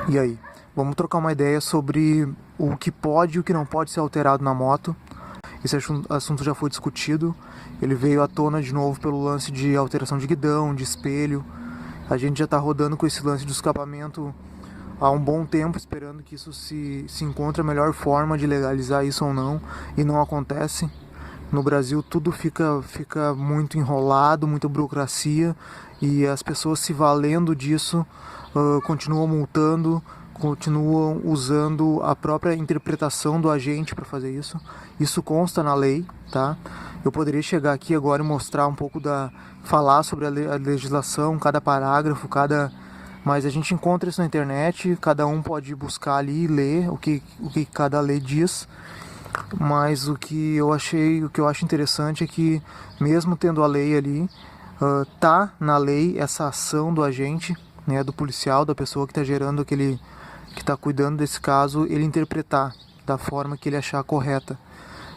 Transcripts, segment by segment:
E aí, vamos trocar uma ideia sobre o que pode e o que não pode ser alterado na moto. Esse assunto já foi discutido, ele veio à tona de novo pelo lance de alteração de guidão, de espelho. A gente já está rodando com esse lance do escapamento há um bom tempo, esperando que isso se encontre a melhor forma de legalizar isso ou não, e não acontece. No Brasil tudo fica muito enrolado, muita burocracia, e as pessoas se valendo disso continuam multando, continuam usando a própria interpretação do agente para fazer isso. Isso consta na lei, tá? Eu poderia chegar aqui agora e mostrar um pouco falar sobre a legislação, cada parágrafo, mas a gente encontra isso na internet, cada um pode buscar ali e ler o que cada lei diz. Mas o que eu acho interessante é que, mesmo tendo a lei ali, tá na lei essa ação do agente, né, do policial, da pessoa que está gerando que está cuidando desse caso, ele interpretar da forma que ele achar correta.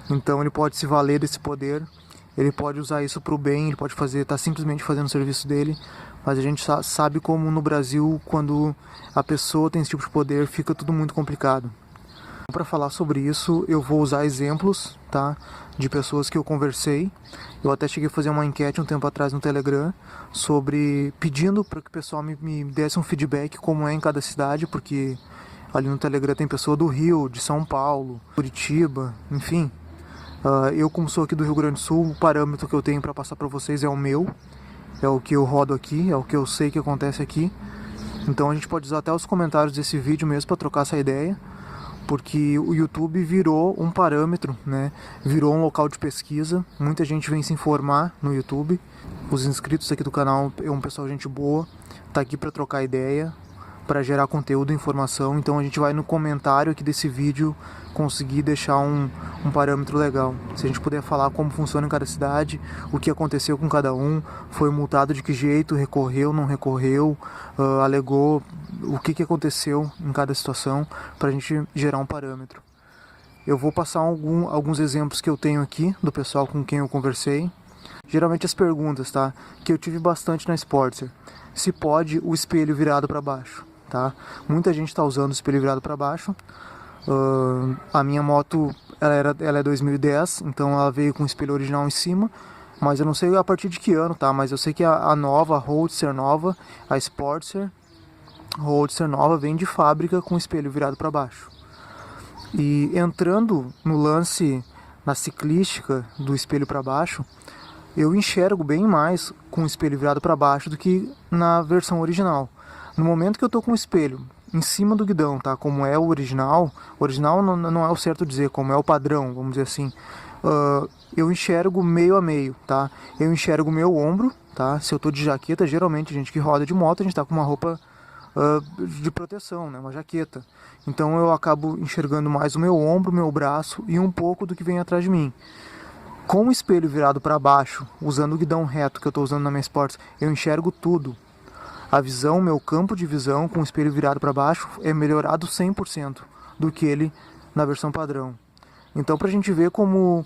Então ele pode se valer desse poder, ele pode usar isso para o bem, ele pode tá simplesmente fazendo o serviço dele, mas a gente sabe como no Brasil, quando a pessoa tem esse tipo de poder, fica tudo muito complicado. Para falar sobre isso, eu vou usar exemplos, tá, de pessoas que eu conversei. Eu até cheguei a fazer uma enquete um tempo atrás no Telegram pedindo para que o pessoal me desse um feedback como é em cada cidade, porque ali no Telegram tem pessoa do Rio, de São Paulo, Curitiba, enfim. Eu, como sou aqui do Rio Grande do Sul, o parâmetro que eu tenho para passar para vocês é o meu, é o que eu rodo aqui, é o que eu sei que acontece aqui. Então a gente pode usar até os comentários desse vídeo mesmo para trocar essa ideia, porque o YouTube virou um parâmetro, né? Virou um local de pesquisa. Muita gente vem se informar no YouTube. Os inscritos aqui do canal é um pessoal gente boa, tá aqui para trocar ideia, para gerar conteúdo e informação. Então a gente vai no comentário aqui desse vídeo conseguir deixar um parâmetro legal. Se a gente puder falar como funciona em cada cidade, o que aconteceu com cada um, foi multado de que jeito, recorreu, não recorreu, alegou, o que aconteceu em cada situação, para a gente gerar um parâmetro. Eu vou passar alguns exemplos que eu tenho aqui do pessoal com quem eu conversei. Geralmente as perguntas, tá? Que eu tive bastante na Sportster. Se pode o espelho virado para baixo, tá? Muita gente está usando o espelho virado para baixo. A minha moto ela é 2010, então ela veio com o espelho original em cima, mas eu não sei a partir de que ano, tá? Mas eu sei que a nova, a Roadster nova, a Sportster Roadster nova vem de fábrica com o espelho virado para baixo. E entrando no lance na ciclística do espelho para baixo, eu enxergo bem mais com o espelho virado para baixo do que na versão original. No momento que eu estou com o espelho em cima do guidão, tá? Como é o original não é o certo dizer, como é o padrão, vamos dizer assim, eu enxergo meio a meio, tá? Eu enxergo o meu ombro, tá? Se eu estou de jaqueta, geralmente a gente que roda de moto, a gente está com uma roupa de proteção, né? Uma jaqueta. Então eu acabo enxergando mais o meu ombro, o meu braço e um pouco do que vem atrás de mim. Com o espelho virado para baixo, usando o guidão reto que eu estou usando na minha Sports, eu enxergo tudo. A visão, meu campo de visão com o espelho virado para baixo é melhorado 100% do que ele na versão padrão. Então, para a gente ver como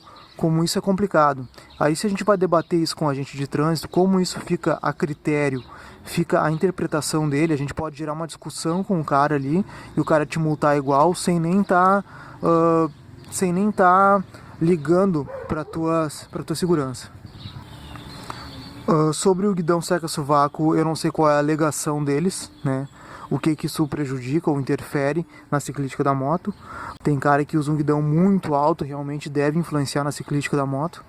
isso é complicado. Aí, se a gente vai debater isso com o agente de trânsito, como isso fica a critério, fica a interpretação dele, a gente pode gerar uma discussão com o cara ali e o cara te multar igual sem nem tá ligando para tua segurança. Sobre o guidão seca-sovaco, eu não sei qual é a alegação deles, né? O que isso prejudica ou interfere na ciclística da moto. Tem cara que usa um guidão muito alto, realmente deve influenciar na ciclística da moto.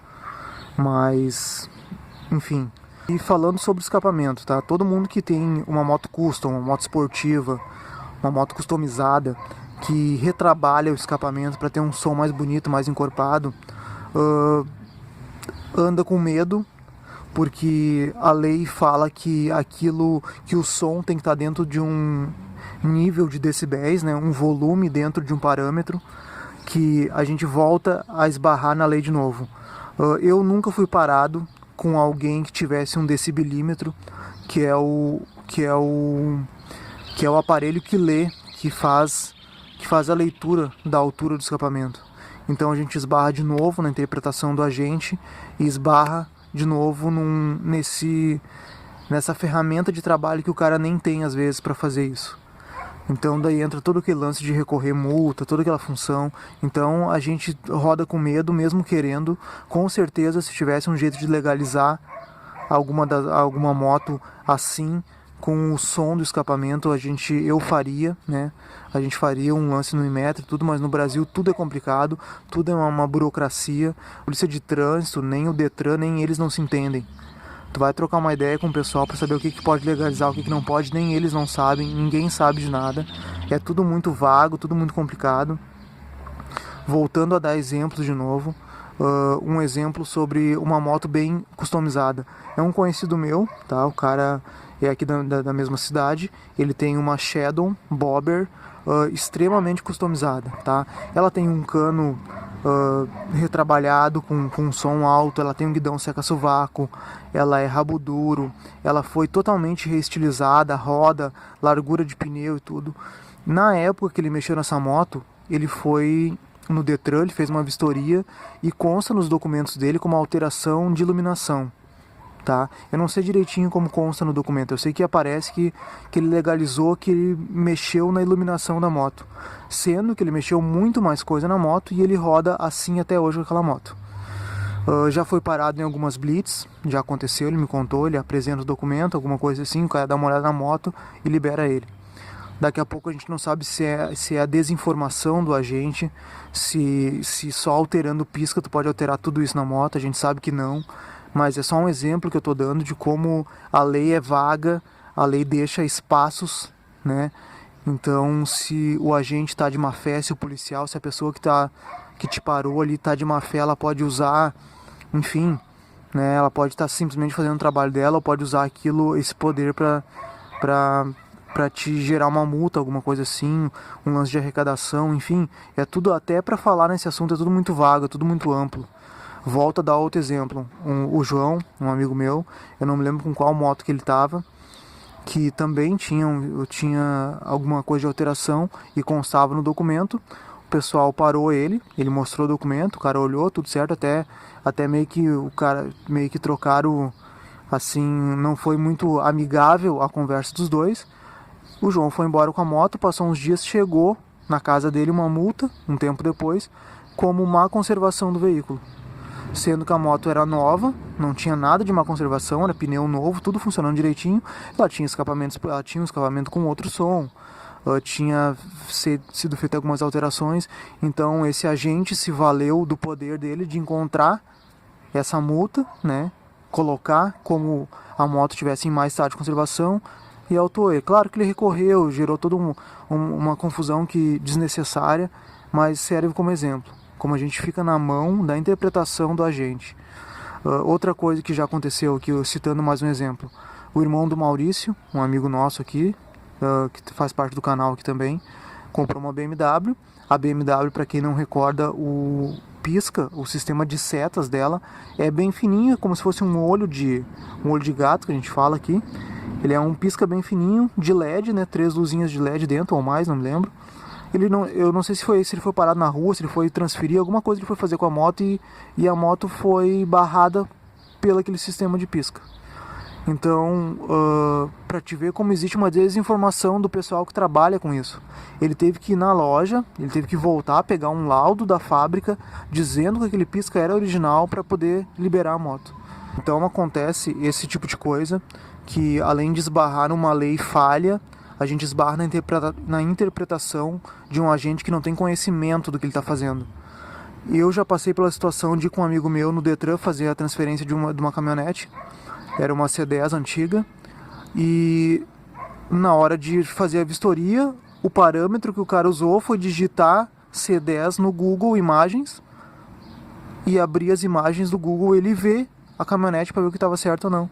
Mas, enfim. E falando sobre escapamento, tá? Todo mundo que tem uma moto custom, uma moto esportiva, uma moto customizada, que retrabalha o escapamento para ter um som mais bonito, mais encorpado, anda com medo, porque a lei fala que o som tem que estar dentro de um nível de decibéis, né, um volume dentro de um parâmetro, que a gente volta a esbarrar na lei de novo. Eu nunca fui parado com alguém que tivesse um decibelímetro, que é o aparelho que lê, que faz a leitura da altura do escapamento. Então a gente esbarra de novo na interpretação do agente e esbarra de novo nessa ferramenta de trabalho que o cara nem tem às vezes para fazer isso. Então daí entra todo aquele lance de recorrer multa, toda aquela função. Então a gente roda com medo, mesmo querendo. Com certeza, se tivesse um jeito de legalizar alguma moto assim, com o som do escapamento, eu faria, né? A gente faria um lance no Inmetro, tudo, mas no Brasil tudo é complicado, tudo é uma burocracia. Polícia de trânsito, nem o Detran, nem eles não se entendem. Tu vai trocar uma ideia com o pessoal para saber o que pode legalizar, o que não pode, nem eles não sabem, ninguém sabe de nada. É tudo muito vago, tudo muito complicado. Voltando a dar exemplos de novo, um exemplo sobre uma moto bem customizada. É um conhecido meu, tá? O cara é aqui da mesma cidade. Ele tem uma Shadow Bobber extremamente customizada, tá? Ela tem um cano retrabalhado com som alto, ela tem um guidão seca-sovaco, ela é rabo duro, ela foi totalmente reestilizada, roda, largura de pneu e tudo. Na época que ele mexeu nessa moto, ele foi no Detran, ele fez uma vistoria e consta nos documentos dele como alteração de iluminação, tá? Eu não sei direitinho como consta no documento, eu sei que aparece que ele legalizou, que ele mexeu na iluminação da moto, sendo que ele mexeu muito mais coisa na moto e ele roda assim até hoje com aquela moto. Já foi parado em algumas blitz, já aconteceu, ele me contou, ele apresenta o documento, alguma coisa assim, o cara dá uma olhada na moto e libera ele. Daqui a pouco a gente não sabe se é a desinformação do agente, se só alterando pisca tu pode alterar tudo isso na moto, a gente sabe que não, mas é só um exemplo que eu estou dando de como a lei é vaga, a lei deixa espaços, né? Então, se o agente está de má fé, se o policial, se a pessoa que te parou ali está de má fé, ela pode usar, enfim, né? Ela pode estar simplesmente fazendo o trabalho dela, ou pode usar esse poder para te gerar uma multa, alguma coisa assim, um lance de arrecadação, enfim, é tudo, até para falar nesse assunto, é tudo muito vago, é tudo muito amplo. Volto a dar outro exemplo, o João, um amigo meu, eu não me lembro com qual moto que ele estava, que também tinha alguma coisa de alteração e constava no documento. O pessoal parou ele mostrou o documento, o cara olhou, tudo certo, até meio que trocaram, assim, não foi muito amigável a conversa dos dois. O João foi embora com a moto, passou uns dias, chegou na casa dele uma multa, um tempo depois, como má conservação do veículo. Sendo que a moto era nova, não tinha nada de má conservação, era pneu novo, tudo funcionando direitinho. Ela tinha um escapamento com outro som, tinha sido feita algumas alterações. Então esse agente se valeu do poder dele de encontrar essa multa, né? Colocar como a moto tivesse em má estado de conservação e autuou ele. Claro que ele recorreu, gerou toda uma confusão desnecessária, mas serve como exemplo, como a gente fica na mão da interpretação do agente. Outra coisa que já aconteceu aqui, citando mais um exemplo, o irmão do Maurício, um amigo nosso aqui, que faz parte do canal aqui também, comprou uma BMW. A BMW, para quem não recorda, o pisca, o sistema de setas dela é bem fininho, como se fosse um olho de gato, que a gente fala aqui. Ele é um pisca bem fininho, de LED, né? 3 luzinhas de LED dentro ou mais, não me lembro. Eu não sei se ele foi parado na rua, se ele foi transferir, alguma coisa ele foi fazer com a moto e a moto foi barrada pelo aquele sistema de pisca. Então, para te ver como existe uma desinformação do pessoal que trabalha com isso. Ele teve que ir na loja, ele teve que voltar, pegar um laudo da fábrica dizendo que aquele pisca era original para poder liberar a moto. Então acontece esse tipo de coisa, que além de esbarrar numa lei falha, a gente esbarra na interpretação de um agente que não tem conhecimento do que ele está fazendo. Eu já passei pela situação de ir com um amigo meu no Detran fazer a transferência de uma caminhonete. Era uma C10 antiga. E na hora de fazer a vistoria, o parâmetro que o cara usou foi digitar C10 no Google Imagens e abrir as imagens do Google, ele vê a caminhonete para ver o que estava certo ou não.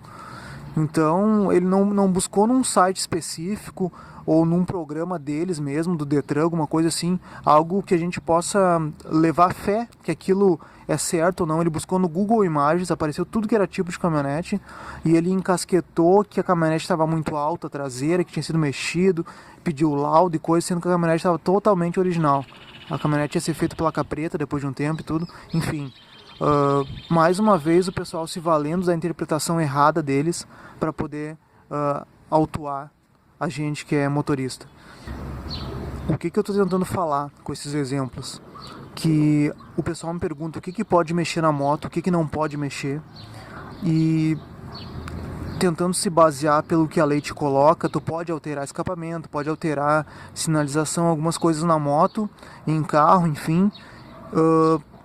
Então ele não buscou num site específico ou num programa deles mesmo, do Detran, alguma coisa assim, algo que a gente possa levar fé que aquilo é certo ou não. Ele buscou no Google Imagens, apareceu tudo que era tipo de caminhonete e ele encasquetou que a caminhonete estava muito alta, a traseira, que tinha sido mexido, pediu laudo e coisa, sendo que a caminhonete estava totalmente original. A caminhonete ia ser feita placa preta depois de um tempo e tudo, enfim. Mais uma vez o pessoal se valendo da interpretação errada deles para poder autuar a gente que é motorista. O que eu estou tentando falar com esses exemplos? Que o pessoal me pergunta o que pode mexer na moto, o que não pode mexer, e tentando se basear pelo que a lei te coloca, tu pode alterar escapamento, pode alterar sinalização, algumas coisas na moto, em carro, enfim,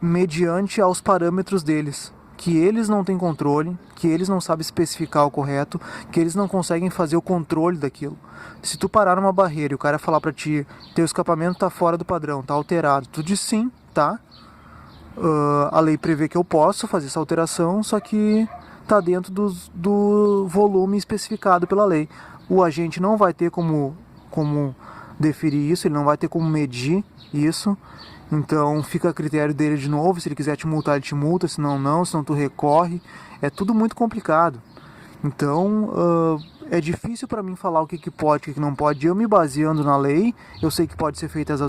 mediante aos parâmetros deles, que eles não têm controle, que eles não sabem especificar o correto, que eles não conseguem fazer o controle daquilo. Se tu parar numa barreira e o cara falar pra ti, teu escapamento tá fora do padrão, tá alterado, tu diz sim, tá? A lei prevê que eu posso fazer essa alteração, só que tá dentro do volume especificado pela lei. O agente não vai ter como deferir isso, ele não vai ter como medir isso. Então fica a critério dele de novo, se ele quiser te multar, ele te multa, senão não, senão tu recorre. É tudo muito complicado. Então é difícil para mim falar o que pode e o que não pode. Eu me baseando na lei, eu sei que pode ser feitas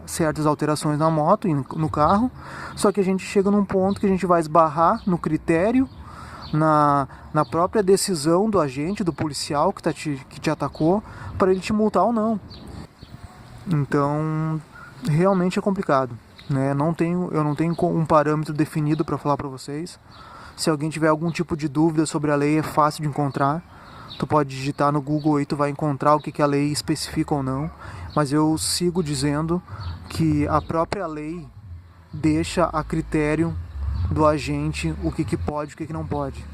certas alterações na moto e no carro, só que a gente chega num ponto que a gente vai esbarrar no critério, na própria decisão do agente, do policial que te atacou, para ele te multar ou não. Então realmente é complicado, né? Eu não tenho um parâmetro definido para falar para vocês. Se alguém tiver algum tipo de dúvida sobre a lei, é fácil de encontrar. Tu pode digitar no Google e tu vai encontrar o que a lei especifica ou não. Mas eu sigo dizendo que a própria lei deixa a critério do agente o que pode e o que não pode.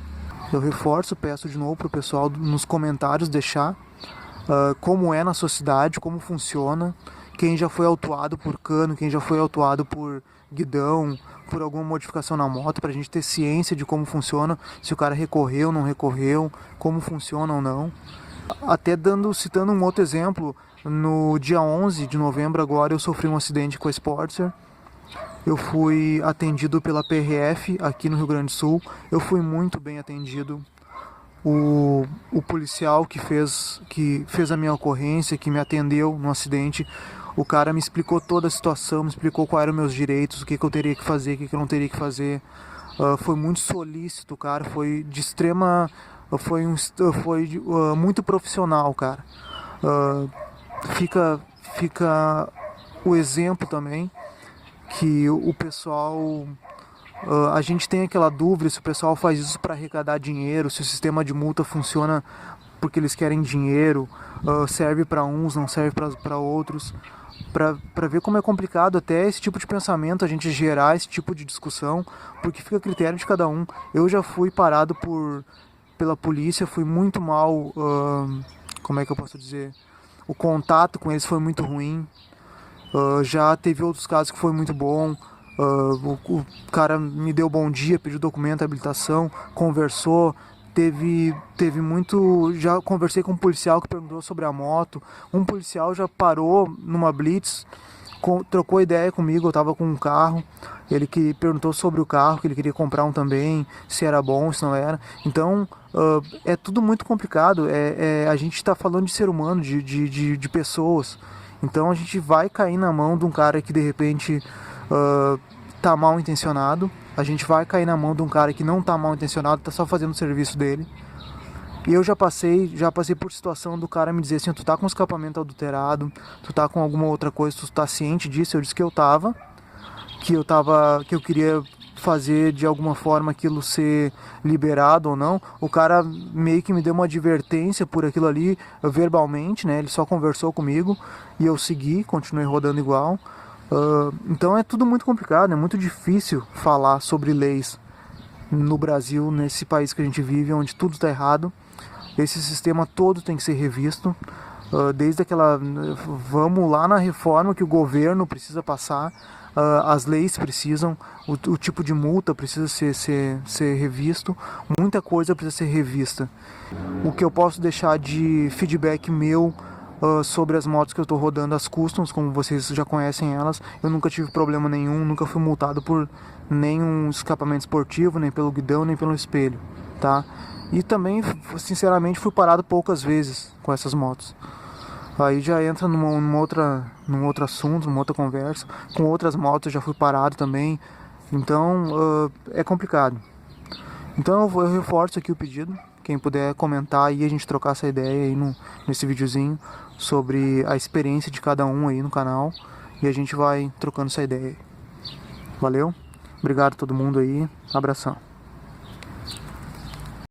Eu reforço, peço de novo para o pessoal nos comentários deixar como é na sua cidade, como funciona, quem já foi autuado por cano, quem já foi autuado por guidão, por alguma modificação na moto, para a gente ter ciência de como funciona, se o cara recorreu, não recorreu, como funciona ou não. Até citando um outro exemplo, no dia 11 de novembro agora eu sofri um acidente com a Sportster. Eu fui atendido pela PRF aqui no Rio Grande do Sul, eu fui muito bem atendido. O policial que fez a minha ocorrência, que me atendeu no acidente, o cara me explicou toda a situação, me explicou quais eram meus direitos, o que eu teria que fazer, o que eu não teria que fazer. Foi muito solícito, cara, foi de extrema... Foi muito profissional, cara. Fica o exemplo também que o pessoal... a gente tem aquela dúvida se o pessoal faz isso para arrecadar dinheiro, se o sistema de multa funciona porque eles querem dinheiro, serve para uns, não serve para outros. Para ver como é complicado até esse tipo de pensamento, a gente gerar esse tipo de discussão, porque fica a critério de cada um. Eu já fui parado pela polícia, fui muito mal, como é que eu posso dizer? O contato com eles foi muito ruim. Já teve outros casos que foi muito bom. O cara me deu bom dia, pediu documento, habilitação, conversou. Teve muito... Já conversei com um policial que perguntou sobre a moto. Um policial já parou numa blitz, trocou ideia comigo, eu tava com um carro. Ele que perguntou sobre o carro, que ele queria comprar um também, se era bom, se não era. Então, é tudo muito complicado. A gente está falando de ser humano, de pessoas. Então a gente vai cair na mão de um cara que de repente tá mal intencionado. A gente vai cair na mão de um cara que não tá mal intencionado, tá só fazendo o serviço dele. E eu já passei por situação do cara me dizer assim, tu tá com escapamento adulterado, tu tá com alguma outra coisa, tu tá ciente disso? Eu disse que eu tava, que eu queria fazer de alguma forma aquilo ser liberado ou não. O cara meio que me deu uma advertência por aquilo ali verbalmente, né? Ele só conversou comigo e eu segui, continuei rodando igual. Então é tudo muito complicado, é muito difícil falar sobre leis no Brasil, nesse país que a gente vive, onde tudo está errado. Esse sistema todo tem que ser revisto, desde aquela... Vamos lá na reforma que o governo precisa passar, as leis precisam, o tipo de multa precisa ser revisto, muita coisa precisa ser revista. O que eu posso deixar de feedback meu sobre as motos que eu estou rodando, as customs, como vocês já conhecem elas, eu nunca tive problema nenhum, nunca fui multado por nenhum escapamento esportivo, nem pelo guidão, nem pelo espelho, tá? E também, sinceramente, fui parado poucas vezes com essas motos. Aí já entra num outro assunto, numa outra conversa. Com outras motos eu já fui parado também. Então é complicado. Então eu reforço aqui o pedido. Quem puder comentar aí, a gente trocar essa ideia aí nesse videozinho sobre a experiência de cada um aí no canal. E a gente vai trocando essa ideia aí. Valeu? Obrigado a todo mundo aí. Abração.